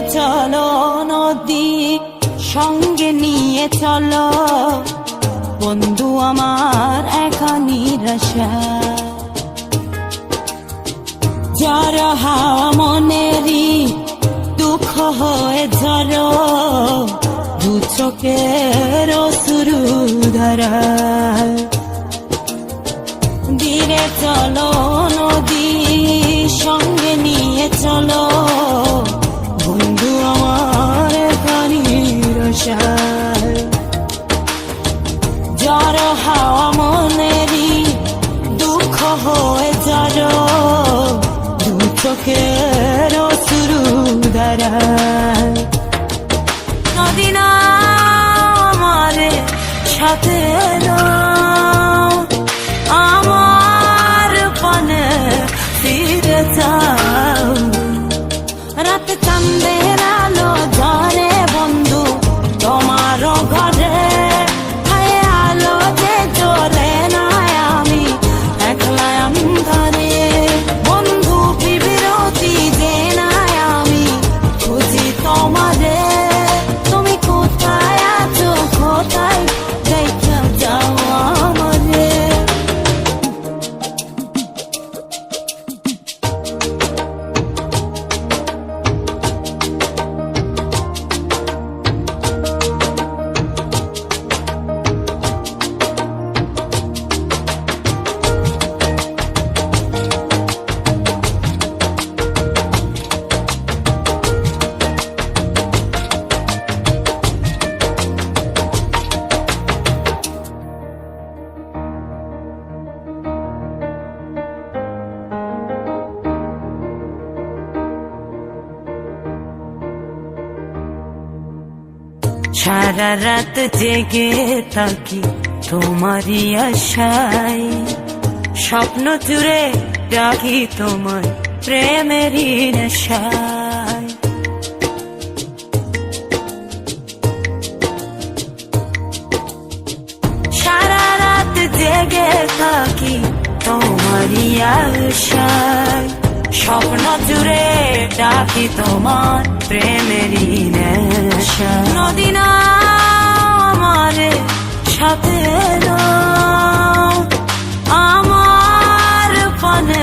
চলো নদী সঙ্গে নিয়ে চলো বন্ধু আমার একা নিরাশা যারা হাওয়া মনেরই দুঃখ হয়ে ঝরো দু চোখের অশ্রু ধারা ধীরে চলো নদী সঙ্গে নিয়ে চলো বন্ধু আমার একা নিরাশা যারা হাওয়া মনেরই দুঃখ হয়ে ঝরো দু চোখের অশ্রু ধারা নদী না আমারে সাথে নাও আমার পানে ফিরে যাও রাতে চাঁদের আলো ঝরে বন্ধু তোমার ঘরে হায় আলো যে জ্বলে না আমি একলা অন্ধকারে বন্ধু বিরতি যে না আমি খুঁজি তোমারে তুমি কোথায় আছো কোথায় দেখা যাও আমারে সারা রাত জেগে থাকি তোমারই আশায় স্বপ্ন জুড়ে ডাকি তোমার প্রেমেরই নেশায় সারা রাত জেগে থাকি তোমারই আশায় স্বপ্ন জুড়ে ডাকি তোমার প্রেমেরই নেশা নদী না আমারে সাথে নাও আমার পানে